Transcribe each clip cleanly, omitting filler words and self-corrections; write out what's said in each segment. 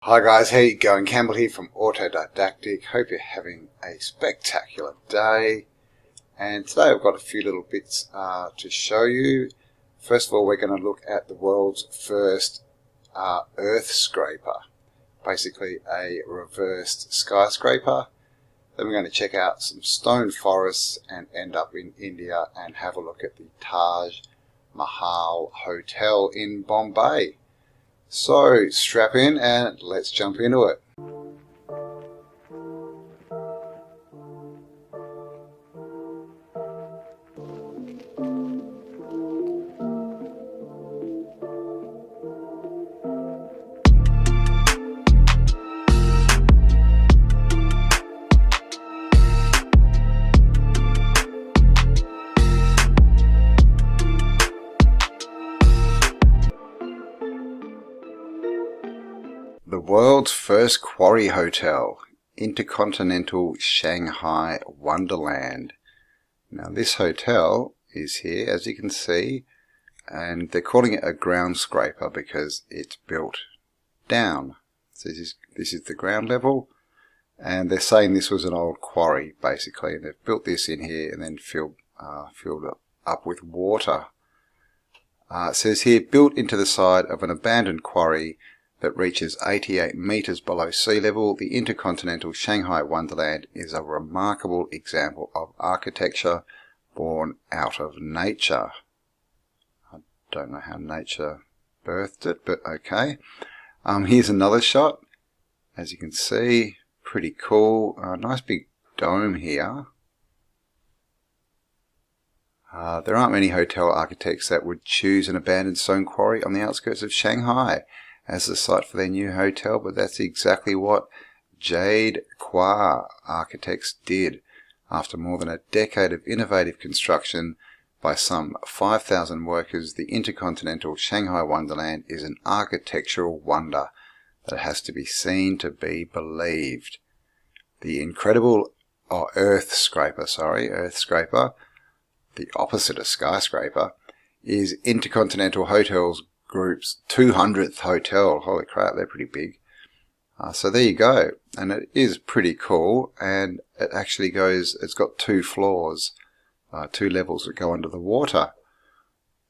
Hi guys, how you going? Campbell here from Autodidactic. Hope you're having a spectacular day. And today I've got a few little bits to show you. First of all, we're going to look at the world's first earth scraper. Basically a reversed skyscraper. Then we're going to check out some stone forests and end up in India and have a look at the Taj Mahal Hotel in Bombay. So strap in and let's jump into it. The world's first quarry hotel, Intercontinental Shanghai Wonderland. Now this hotel is here, as you can see, and they're calling it a ground scraper because it's built down. So this is the ground level, and they're saying this was an old quarry basically, and they've built this in here and then filled it up with water. It says here, built into the side of an abandoned quarry that reaches 88 meters below sea level, the Intercontinental Shanghai Wonderland is a remarkable example of architecture born out of nature. I don't know how nature birthed it, but okay. Here's another shot. As you can see, pretty cool. Nice big dome here. There aren't many hotel architects that would choose an abandoned stone quarry on the outskirts of Shanghai as the site for their new hotel, but that's exactly what Jade Kwa Architects did. After more than a decade of innovative construction by some 5,000 workers, the Intercontinental Shanghai Wonderland is an architectural wonder that has to be seen to be believed. The incredible earth scraper, the opposite of skyscraper, is Intercontinental Hotels Group's 200th hotel. Holy crap, they're pretty big. So there you go, and it is pretty cool, and it actually it's got 2 floors, 2 levels that go under the water.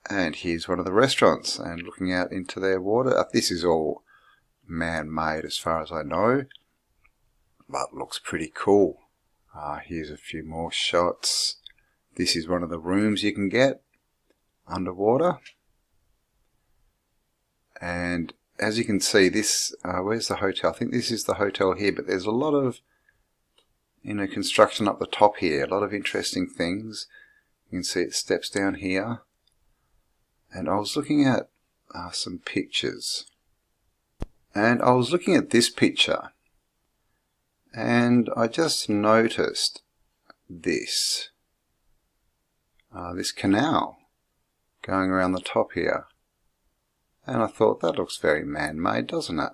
And here's one of the restaurants, and looking out into their water. This is all man-made as far as I know, but looks pretty cool. Here's a few more shots. This is one of the rooms you can get underwater. And as you can see, this, where's the hotel? I think this is the hotel here, but there's a lot of, construction up the top here. A lot of interesting things. You can see it steps down here. And I was looking at some pictures. And I was looking at this picture. And I just noticed this. This canal going around the top here. And I thought, that looks very man-made, doesn't it?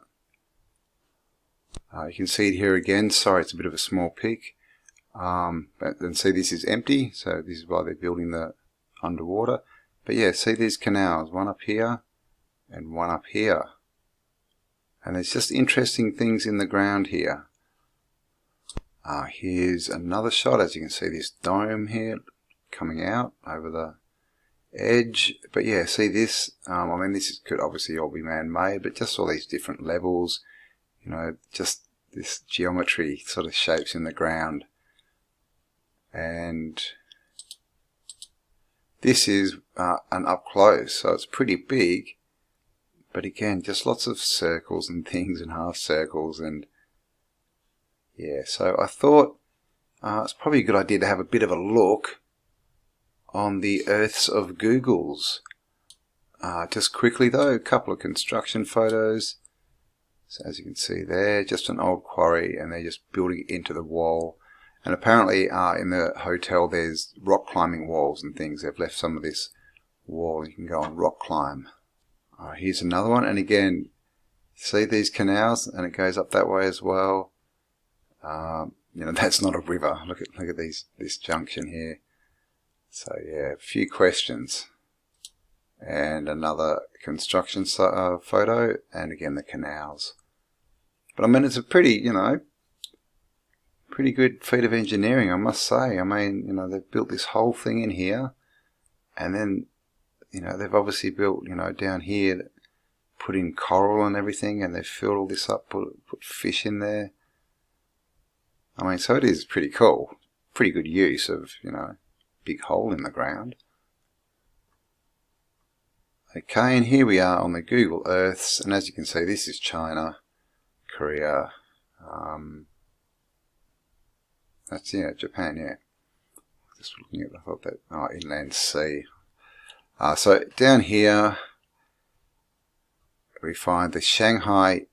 You can see it here again. Sorry, it's a bit of a small peak. But then see, this is empty, so this is why they're building the underwater. But yeah, see these canals, one up here and one up here. And there's just interesting things in the ground here. Here's another shot. As you can see, this dome here coming out over the edge. But yeah, see this, this could obviously all be man-made, but just all these different levels, just this geometry sort of shapes in the ground. And this is an up close, so it's pretty big, but again, just lots of circles and things and half circles. And yeah, so I thought it's probably a good idea to have a bit of a look on the Earths of Googles. Just quickly though, a couple of construction photos. So as you can see there, just an old quarry, and they're just building it into the wall. And apparently in the hotel there's rock climbing walls and things. They've left some of this wall, you can go and rock climb. Here's another one, and again, see these canals, and it goes up that way as well. That's not a river. Look at this junction here. So yeah, a few questions. And another construction photo, and again the canals. But I mean, it's a pretty, you know, pretty good feat of engineering, I must say. I mean, you know, they've built this whole thing in here, and then, you know, they've obviously built, you know, down here, put in coral and everything, and they've filled all this up, put fish in there. I mean, so it is pretty cool. Pretty good use of, you know, big hole in the ground. Okay, and here we are on the Google Earths, and as you can see, this is China, Korea, that's, yeah, Japan, yeah. Just looking at, I thought that, oh, inland sea. So down here, we find the Shanghai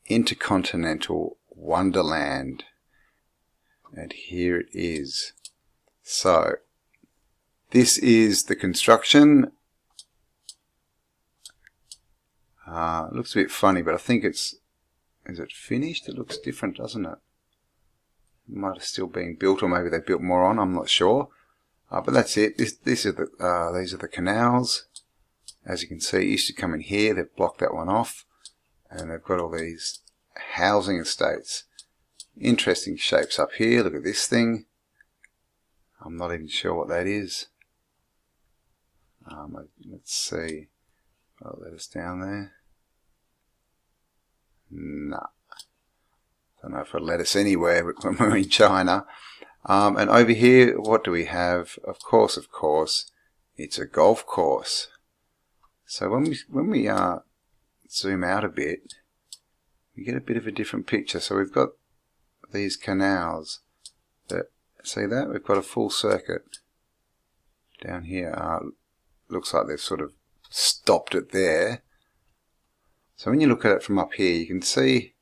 Intercontinental Wonderland. And here it is. So, this is the construction. Looks a bit funny, but I think is it finished? It looks different, doesn't it? It might have still been built, or maybe they built more on, I'm not sure. But that's it. These are the canals. As you can see, it used to come in here. They've blocked that one off. And they've got all these housing estates. Interesting shapes up here. Look at this thing. I'm not even sure what that is. Let's see. Oh, let us down there. Nah. Don't know if it'll let us anywhere when we're in China. And over here, what do we have? Of course, it's a golf course. So when we zoom out a bit, we get a bit of a different picture. So we've got these canals. See that? We've got a full circuit down here. Looks like they've sort of stopped it there. So when you look at it from up here, you can see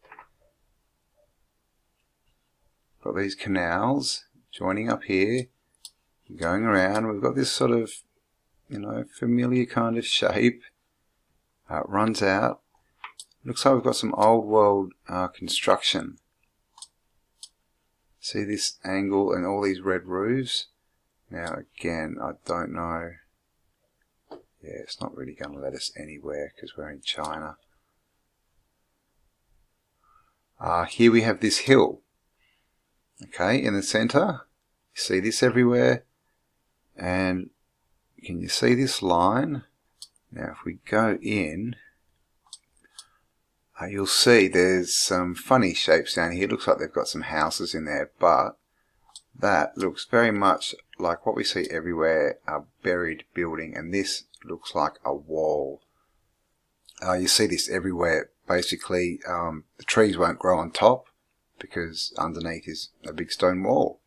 got these canals joining up here, going around. We've got this sort of, you know, familiar kind of shape. It runs out. Looks like we've got some old world construction. See this angle and all these red roofs? Now again, I don't know. Yeah, it's not really going to let us anywhere because we're in China. Here we have this hill. Okay, in the center. You see this everywhere. And can you see this line? Now if we go in, you'll see there's some funny shapes down here. It looks like they've got some houses in there, but that looks very much like what we see everywhere, a buried building, and this looks like a wall. You see this everywhere. Basically, the trees won't grow on top because underneath is a big stone wall.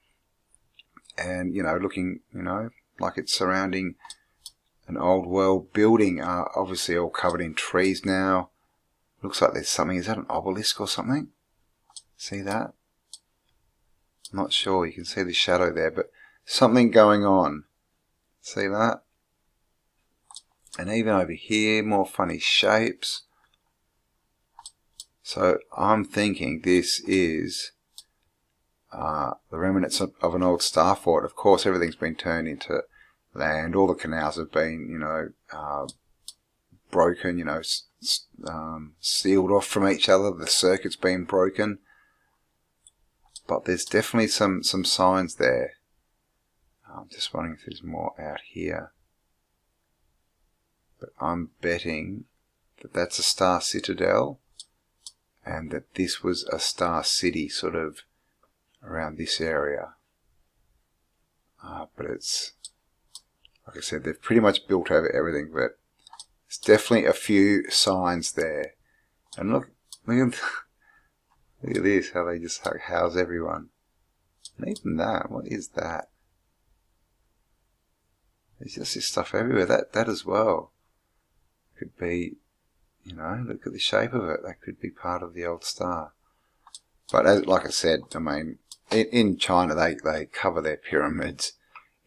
And, you know, looking, you know, like it's surrounding an old world building, obviously all covered in trees now. Looks like there's something. Is that an obelisk or something? See that? Not sure. You can see the shadow there, but something going on. See that? And even over here, more funny shapes. So I'm thinking this is the remnants of an old star fort. Of course, everything's been turned into land. All the canals have been, you know, broken, you know, sealed off from each other. The circuit's been broken. But there's definitely some signs there. I'm just wondering if there's more out here. But I'm betting that that's a star citadel and that this was a star city sort of around this area. But it's, like I said, they've pretty much built over everything, but there's definitely a few signs there. And look at this, how they just house everyone. And even that, what is that? There's just this stuff everywhere. That as well could be, you know, look at the shape of it. That could be part of the old star. But like I said, I mean, in China they cover their pyramids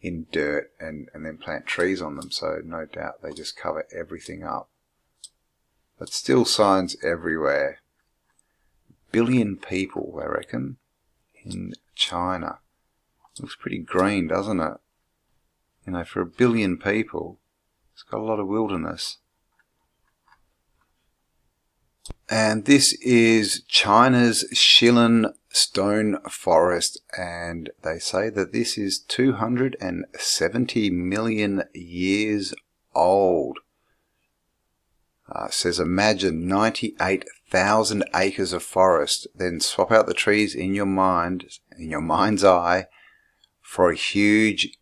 in dirt and then plant trees on them. So no doubt they just cover everything up. But still signs everywhere. 1 billion people, I reckon, in China. Looks pretty green, doesn't it? You know, for 1 billion people, it's got a lot of wilderness. And this is China's Shilin stone forest, and they say that this is 270 million years old. It says imagine 98,000 acres of forest, then swap out the trees in your mind's eye, for a huge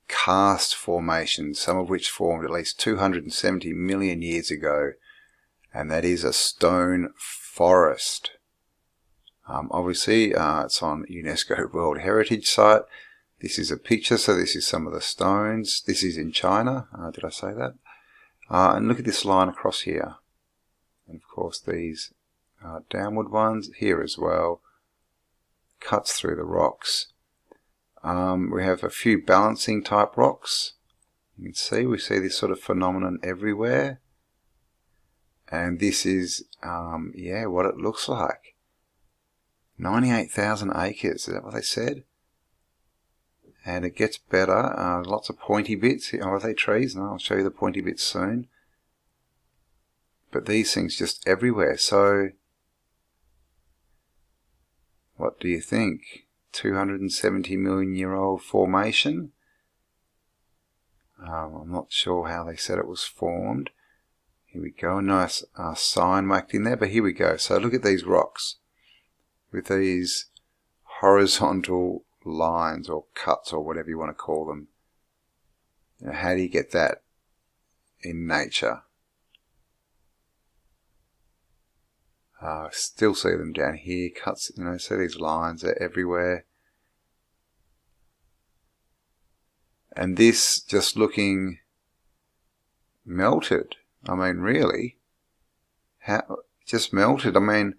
karst formation, some of which formed at least 270 million years ago, and that is a stone forest. Obviously, it's on UNESCO World Heritage Site. This is a picture, so this is some of the stones. This is in China. Did I say that? And look at this line across here. And of course these downward ones here as well. Cuts through the rocks. We have a few balancing type rocks. You can see, we see this sort of phenomenon everywhere. And this is, yeah, what it looks like. 98,000 acres, is that what they said? And it gets better. Lots of pointy bits. Oh, are they trees? No, I'll show you the pointy bits soon. But these things just everywhere. So, what do you think? 270 million year old formation. I'm not sure how they said it was formed. Here we go, a nice sign whacked in there, but here we go. So look at these rocks with these horizontal lines or cuts or whatever you want to call them. Now, how do you get that in nature? Still see them down here, cuts, you know, see these lines are everywhere. And this just looking melted. I mean, really, how just melted. I mean,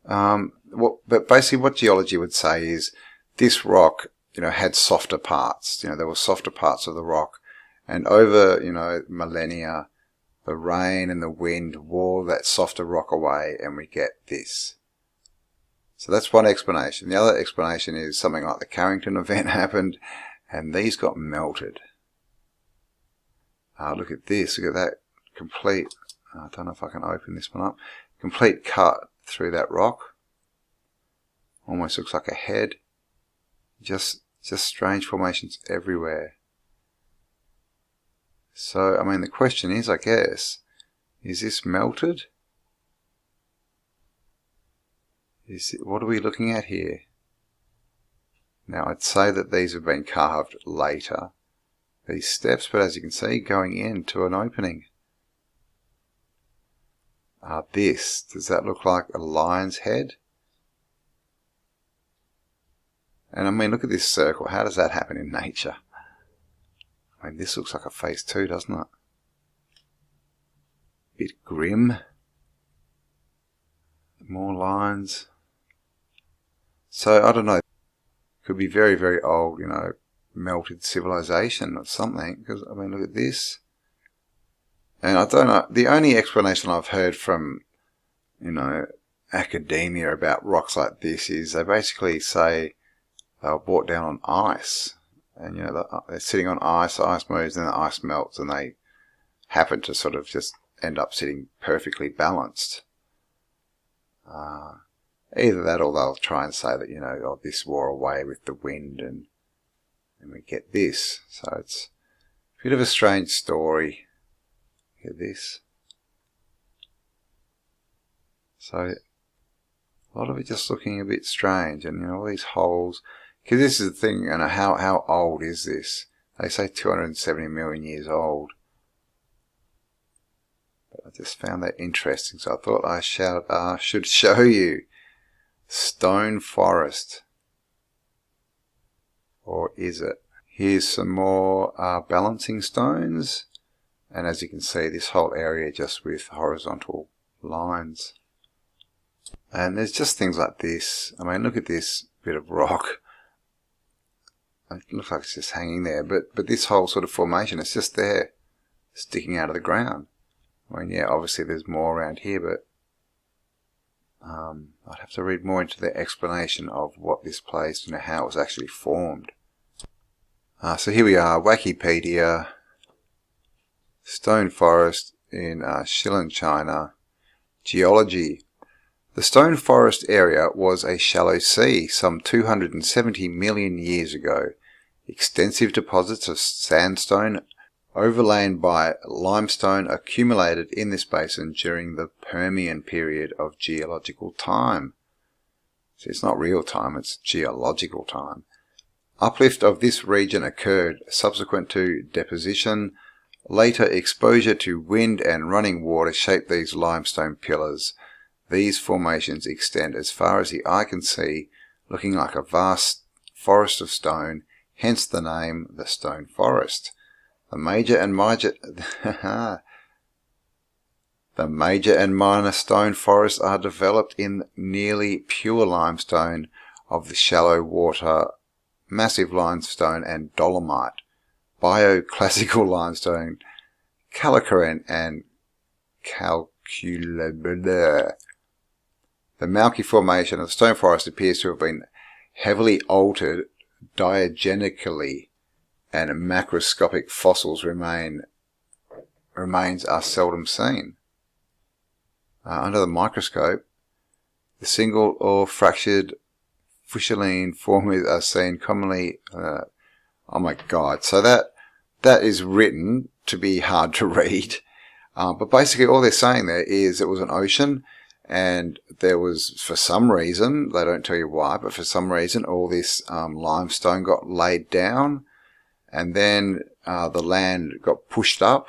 but basically what geology would say is this rock, you know, had softer parts. You know, there were softer parts of the rock, and over, you know, millennia, the rain and the wind wore that softer rock away, and we get this. So that's one explanation. The other explanation is something like the Carrington event happened, and these got melted. Look at this. Look at that. Complete, I don't know if I can open this one up, complete cut through that rock. Almost looks like a head. Just strange formations everywhere. So, I mean, the question is, I guess, is this melted? What are we looking at here? Now, I'd say that these have been carved later, these steps, but as you can see, going into an opening. Does that look like a lion's head? And I mean, look at this circle. How does that happen in nature? I mean, this looks like a face too, doesn't it? Bit grim. More lines. So, I don't know. Could be very, very old, you know, melted civilization or something. Because, I mean, look at this. And I don't know, the only explanation I've heard from, you know, academia about rocks like this is they basically say they were brought down on ice. And, you know, they're sitting on ice, the ice moves, and the ice melts, and they happen to sort of just end up sitting perfectly balanced. Either that, or they'll try and say that, you know, oh, this wore away with the wind, and we get this. So it's a bit of a strange story. Look at this. So a lot of it just looking a bit strange, and, you know, all these holes. Because this is the thing, you know, how old is this? They say 270 million years old. But I just found that interesting, so I thought I should show you. Stone forest. Or is it? Here's some more balancing stones. And as you can see, this whole area just with horizontal lines. And there's just things like this. I mean, look at this bit of rock. It looks like it's just hanging there. But this whole sort of formation is just there, sticking out of the ground. I mean, yeah, obviously there's more around here, but I'd have to read more into the explanation of what this place, you know, how it was actually formed. So here we are, Wikipedia. Stone forest in Shilin, China, Geology. The Stone Forest area was a shallow sea some 270 million years ago. Extensive deposits of sandstone overlain by limestone accumulated in this basin during the Permian period of geological time. So it's not real time, it's geological time. Uplift of this region occurred subsequent to deposition. Later exposure to wind and running water shaped these limestone pillars. These formations extend as far as the eye can see, looking like a vast forest of stone, hence the name the Stone Forest. The major and minor stone forests are developed in nearly pure limestone of the shallow water, massive limestone and dolomite, bioclassical limestone, calcareous and calculable. The Malki Formation of the Stone Forest appears to have been heavily altered diagenically, and macroscopic fossils remains are seldom seen. Under the microscope, the single or fractured fuscelline forms are seen commonly. Oh my God! So that is written to be hard to read, but basically all they're saying there is it was an ocean. And there was, for some reason, they don't tell you why, but for some reason all this limestone got laid down, and then the land got pushed up.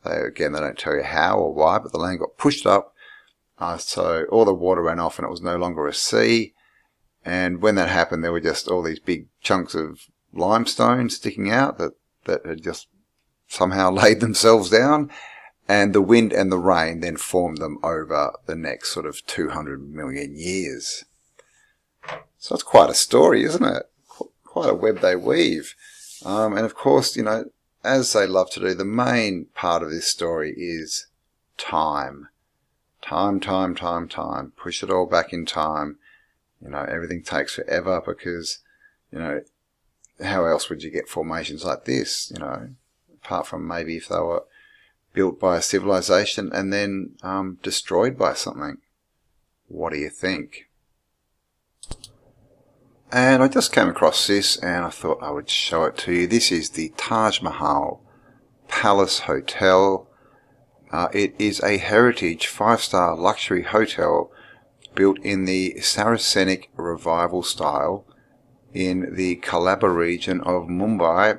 Again, they don't tell you how or why, but the land got pushed up, so all the water ran off and it was no longer a sea. And when that happened, there were just all these big chunks of limestone sticking out that had just somehow laid themselves down. And the wind and the rain then formed them over the next sort of 200 million years. So it's quite a story, isn't it? Quite a web they weave. And of course, as they love to do, the main part of this story is time. Time. Push it all back in time. Everything takes forever because, how else would you get formations like this, apart from maybe if they were built by a civilization and then destroyed by something. What do you think? And I just came across this and I thought I would show it to you. This is the Taj Mahal Palace Hotel. It is a heritage 5-star luxury hotel built in the Saracenic Revival style in the Colaba region of Mumbai,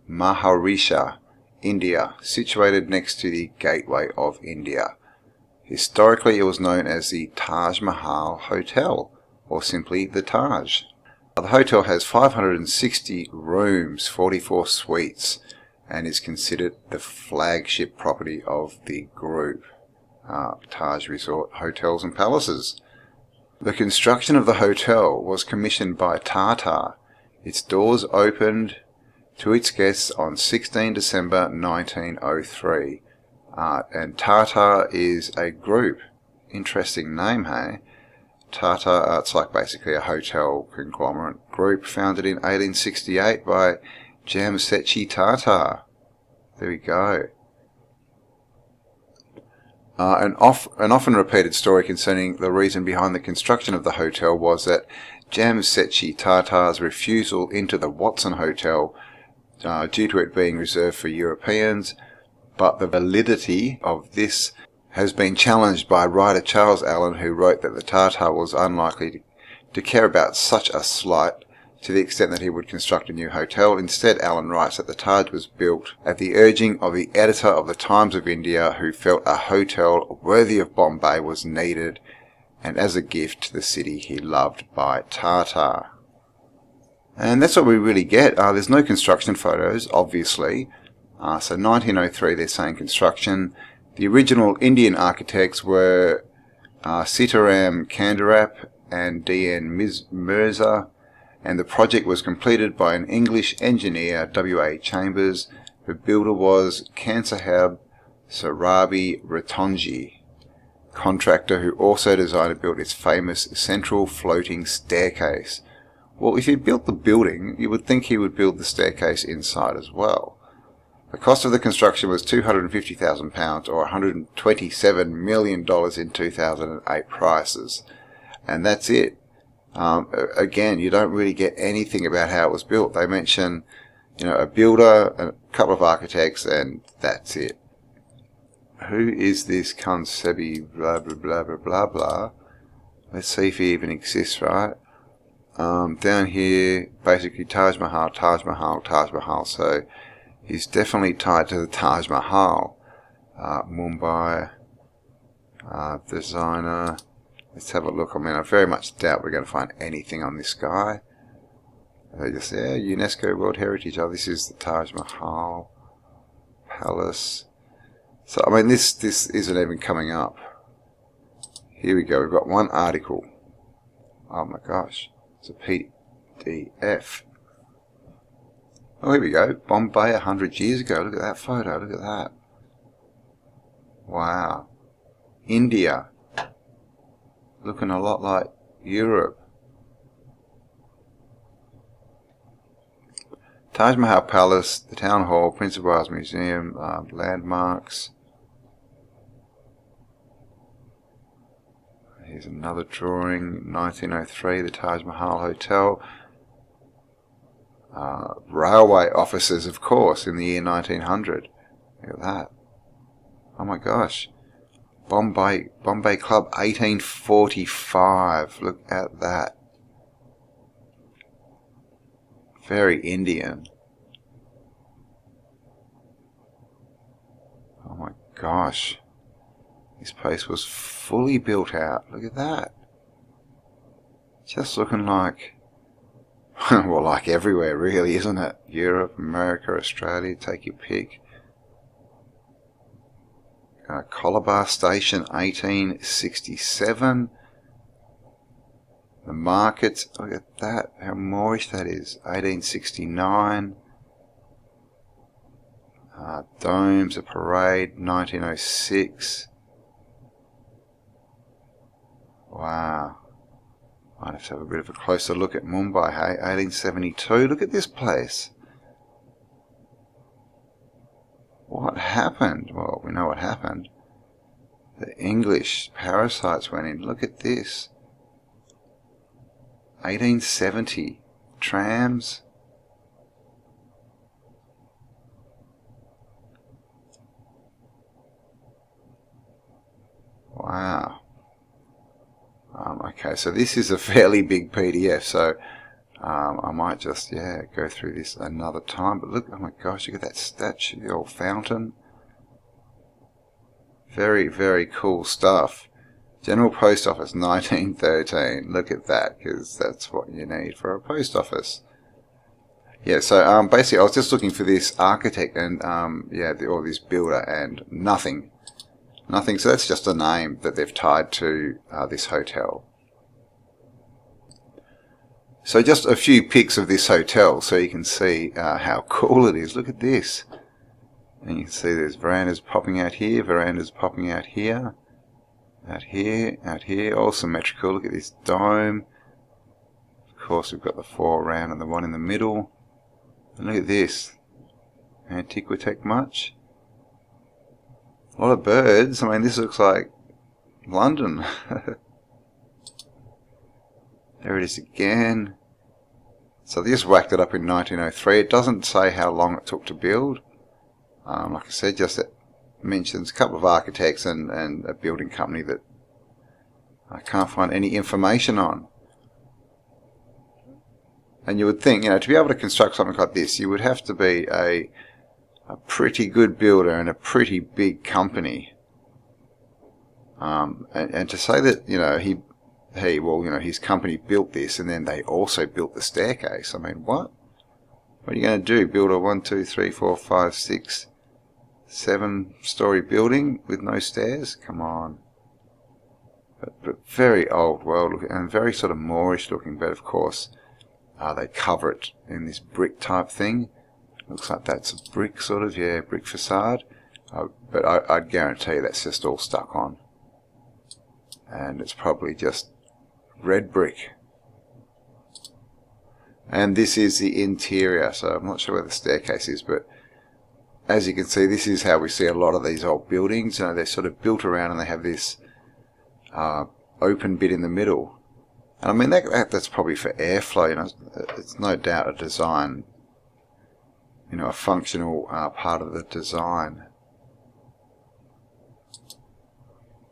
Maharashtra, India, situated next to the Gateway of India. Historically, it was known as the Taj Mahal Hotel, or simply the Taj. The hotel has 560 rooms, 44 suites, and is considered the flagship property of the group, Taj Resort Hotels and Palaces. The construction of the hotel was commissioned by Tata. Its doors opened to its guests on 16 December 1903. And Tata is a group. Interesting name, hey? Tata, it's like basically a hotel conglomerate group founded in 1868 by Jamsetji Tata. There we go. An often repeated story concerning the reason behind the construction of the hotel was that Jamsetji Tata's refusal into the Watson Hotel due to it being reserved for Europeans, but the validity of this has been challenged by writer Charles Allen, who wrote that the Tata was unlikely to care about such a slight to the extent that he would construct a new hotel. Instead, Allen writes that the Taj was built at the urging of the editor of the Times of India, who felt a hotel worthy of Bombay was needed, and as a gift to the city he loved by Tata. And that's what we really get. There's no construction photos, obviously. So 1903, they're saying construction. The original Indian architects were Sitaram Kandarap and D.N. Mirza, and the project was completed by an English engineer, W.A. Chambers. The builder was Kansaheb Sarabi Ratonji, contractor who also designed and built its famous central floating staircase. Well, if he built the building, you would think he would build the staircase inside as well. The cost of the construction was £250,000 or $127 million in 2008 prices. And that's it. Again, you don't really get anything about how it was built. They mention, a builder, a couple of architects, and that's it. Who is this Concebi blah blah blah blah blah blah? Let's see if he even exists, right? Down here, basically Taj Mahal, Taj Mahal, Taj Mahal. So he's definitely tied to the Taj Mahal. Mumbai designer. Let's have a look. I mean, I very much doubt we're going to find anything on this guy. They just say, UNESCO World Heritage. Oh, this is the Taj Mahal Palace. So, I mean, this isn't even coming up. Here we go. We've got one article. Oh my gosh. It's a PDF. Oh, here we go. Bombay 100 years ago. Look at that photo. Look at that. Wow. India. Looking a lot like Europe. Taj Mahal Palace, the Town Hall, Prince of Wales Museum, landmarks. Here's another drawing, 1903, the Taj Mahal Hotel. Railway offices, of course, in the year 1900. Look at that. Oh my gosh. Bombay Club 1845. Look at that. Very Indian. Oh my gosh. This place was fully built out. Look at that. Just looking like, well, like everywhere really, isn't it? Europe, America, Australia, take your pick. Colabar Station, 1867. The markets, look at that, how Moorish that is, 1869. Domes, a parade, 1906. Wow. Might have to have a bit of a closer look at Mumbai, hey, 1872. Look at this place. What happened? Well, we know what happened. The English parasites went in. Look at this. 1870. Trams. Wow. Okay, so this is a fairly big PDF, so I might just, go through this another time. But look, oh my gosh, look at that statue, the old fountain. Very, very cool stuff. General Post Office, 1913. Look at that, because that's what you need for a post office. Yeah, so basically I was just looking for this architect and, or this builder, and nothing. Nothing, so that's just a name that they've tied to this hotel. So just a few pics of this hotel so you can see how cool it is. Look at this. And you can see there's verandas popping out here, verandas popping out here, out here, all symmetrical. Look at this dome. Of course we've got the four around and the one in the middle. And look at this. Antiquitech much? A lot of birds. I mean, this looks like London. There it is again. So they just whacked it up in 1903. It doesn't say how long it took to build. Like I said, just it mentions a couple of architects and a building company that I can't find any information on. And you would think, to be able to construct something like this, you would have to be a pretty good builder and a pretty big company. And to say that, his company built this and then they also built the staircase. I mean, what? What are you going to do? Build a 1, 2, 3, 4, 5, 6, 7-story building with no stairs? Come on. But very old world looking and very sort of Moorish looking, but of course they cover it in this brick type thing. Looks like that's a brick sort of, brick facade. But I'd guarantee that's just all stuck on. And it's probably just red brick. And this is the interior, so I'm not sure where the staircase is, but as you can see, this is how we see a lot of these old buildings. You know, they're sort of built around and they have this open bit in the middle. And I mean, that's probably for airflow. You know, it's no doubt a design, you know, a functional part of the design.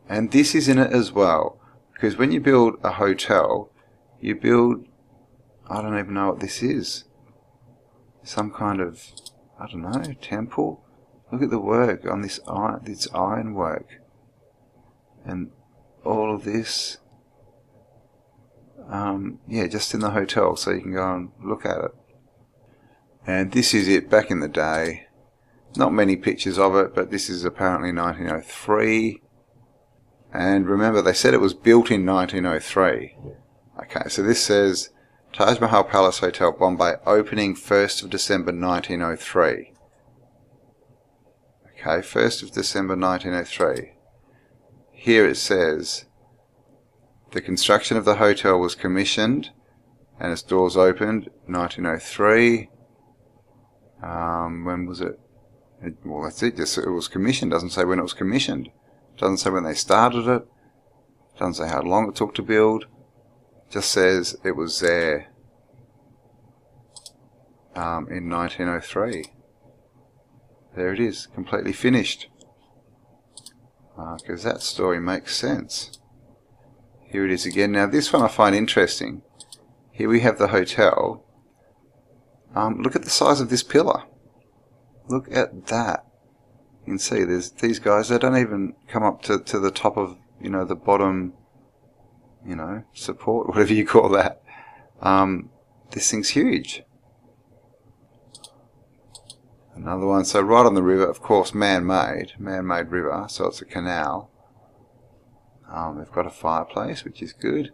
And this is in it as well, because when you build a hotel, you build, I don't even know what this is, some kind of, I don't know, temple. Look at the work on this iron work, and all of this, yeah, just in the hotel, so you can go and look at it. And this is it back in the day. Not many pictures of it, but this is apparently 1903. And remember, they said it was built in 1903. Okay, so this says Taj Mahal Palace Hotel, Bombay, opening 1st of December 1903. Okay, 1st of December 1903. Here it says the construction of the hotel was commissioned and its doors opened 1903. When was it? Well, that's it. Just it was commissioned. Doesn't say when it was commissioned. Doesn't say when they started it. Doesn't say how long it took to build. Just says it was there in 1903. There it is, completely finished. Because that story makes sense. Here it is again. Now this one I find interesting. Here we have the hotel. Look at the size of this pillar. Look at that. You can see there's these guys, they don't even come up to the top of, you know, the bottom, you know, support, whatever you call that. This thing's huge. Another one, so right on the river, of course, man-made river, so it's a canal. They've got a fireplace, which is good,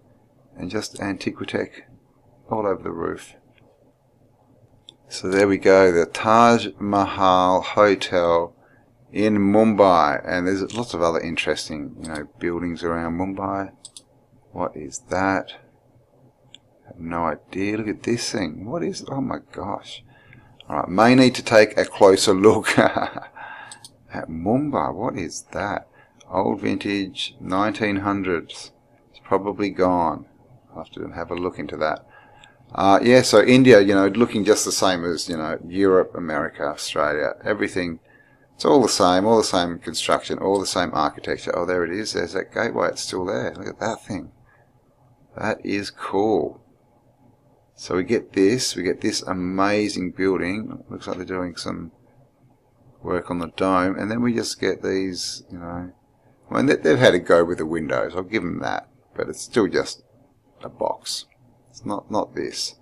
and just Antiquitech all over the roof. So there we go, the Taj Mahal Hotel in Mumbai, and there's lots of other interesting, you know, buildings around Mumbai. What is that? I have no idea. Look at this thing. What is? Oh my gosh! All right, may need to take a closer look at Mumbai. What is that? Old vintage 1900s. It's probably gone. I'll have to have a look into that. Yeah, so India, you know, looking just the same as, you know, Europe, America, Australia, everything. It's all the same construction, all the same architecture. Oh, there it is. There's that gateway. It's still there. Look at that thing. That is cool. So we get this amazing building. Looks like they're doing some work on the dome. And then we just get these, you know, I mean, they've had to go with the windows. I'll give them that. But it's still just a box. It's not this.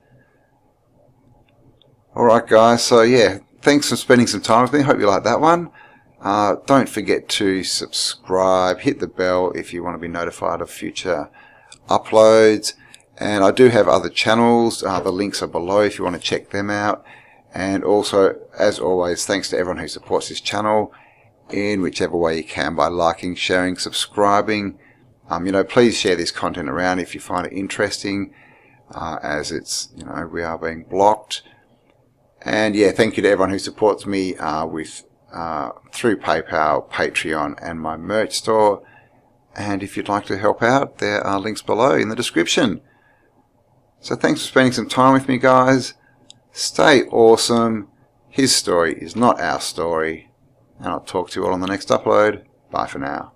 Alright guys, so yeah, thanks for spending some time with me. Hope you like that one. Don't forget to subscribe, hit the bell if you want to be notified of future uploads. And I do have other channels. The links are below if you want to check them out. And also, as always, thanks to everyone who supports this channel in whichever way you can, by liking, sharing, subscribing. You know, please share this content around if you find it interesting, as it's, you know, we are being blocked. And yeah, thank you to everyone who supports me through PayPal, Patreon, and my merch store. And if you'd like to help out, there are links below in the description. So thanks for spending some time with me, guys. Stay awesome. His story is not our story. And I'll talk to you all on the next upload. Bye for now.